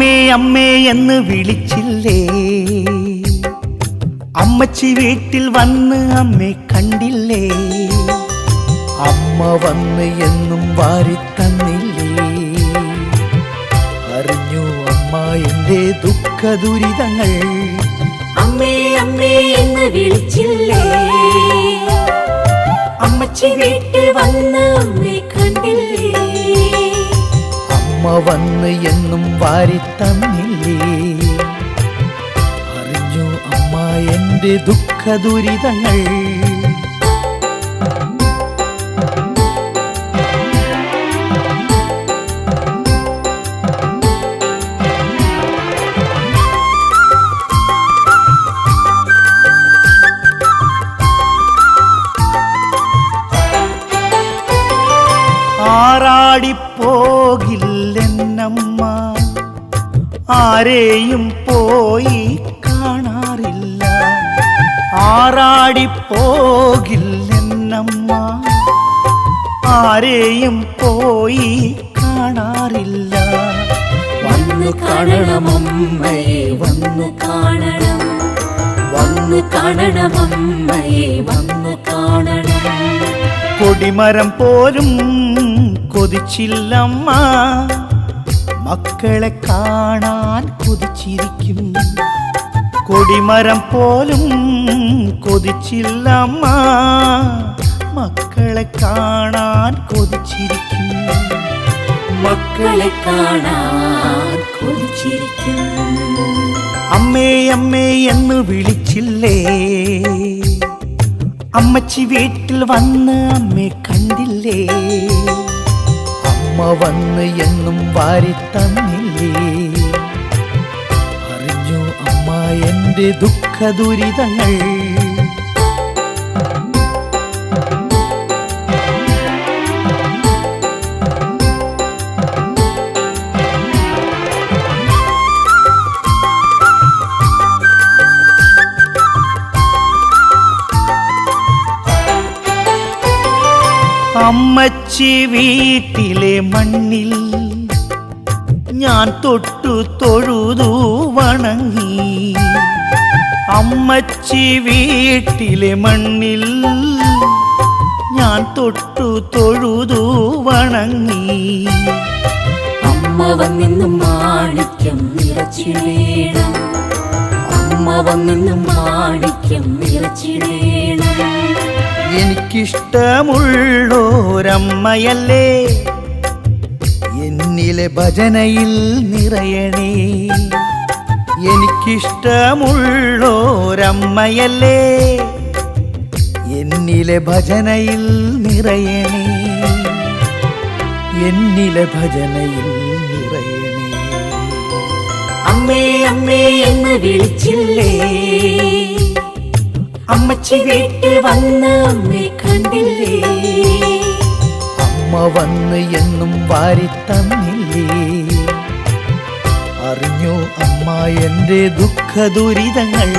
അമ്മേ അമ്മേ എന്ന് വിളിച്ചില്ലേ, അമ്മച്ചി വീട്ടിൽ വന്ന് അമ്മേ കണ്ടില്ലേ, അമ്മ വന്ന് എന്നും വാരിത്തന്നില്ലേ, അറിഞ്ഞു അമ്മ എന്റെ ദുഃഖ ദുരിതങ്ങൾ. അമ്മേ അമ്മേ എന്ന് വിളിച്ചില്ലേ, അമ്മച്ചി വീട്ടിൽ വന്ന് അമ്മേ കണ്ടില്ലേ, അമ്മ വന്ന് എന്നും വാരിത്തന്നില്ലേ, അറിഞ്ഞു അമ്മ എന്റെ ദുഃഖ ദുരിതങ്ങൾ. ആറാടിപ്പോകില്ലെന്നമ്മ, ആരെയും പോയി കാണാറില്ല. ആറാടിപ്പോകില്ലെന്നമ്മ, ആരെയും പോയി കാണാറില്ല. വന്നു കാണണമമ്മയെ വന്നു കാണണം, വന്നു കാണണമമ്മയെ വന്നു കാണണം. കൊടിമരം പോലും കൊതിച്ചില്ലമ്മ, മക്കളെ കാണാൻ കൊതിച്ചിരിക്കും. കൊടിമരം പോലും കൊതിച്ചില്ലമ്മ, മക്കളെ കാണാൻ കൊതിച്ചിരിക്കും. മക്കളെ കാണാൻ കൊതിച്ചിരിക്കും. അമ്മേ അമ്മേ എന്ന് വിളിച്ചില്ലേ, അമ്മച്ചി വീട്ടിൽ വന്ന് അമ്മേ കണ്ടില്ലേ, അമ്മ വന്ന് എന്നും വാരിത്തന്നില്ലേ, അറിഞ്ഞു അമ്മ എന്റെ ദുഃഖ ദുരിതങ്ങൾ. അമ്മച്ചി വീട്ടിലെ മണ്ണിൽ ഞാൻ തൊട്ടു തൊഴുതു വണങ്ങി, അമ്മച്ചി വീട്ടിലെ മണ്ണിൽ ഞാൻ തൊട്ടു തൊഴുതു വണങ്ങി. അമ്മ വന്നെന്നും മാണിക്യം നിറച്ചിടേണം, അമ്മ വന്നെന്നും മാണിക്യം നിറച്ചിടേണം. എനിക്കിഷ്ടമുള്ളോരമ്മയല്ലേ, എന്നിലെ ഭജനയിൽ നിറയണേ. എനിക്കിഷ്ടമുള്ളോരമ്മയല്ലേ, എന്നിലെ ഭജനയിൽ നിറയണേ, എന്നിലെ ഭജനയിൽ നിറയണേ. അമ്മേ അമ്മേ എന്ന് വിളിച്ചില്ലേ, അമ്മച്ചി വീട്ടിൽ വന്ന് അമ്മേ കണ്ടില്ലേ, അമ്മ വന്ന് എന്നും വാരിത്തന്നില്ലേ, അറിഞ്ഞു അമ്മ എന്റെ ദുഃഖ ദുരിതങ്ങൾ.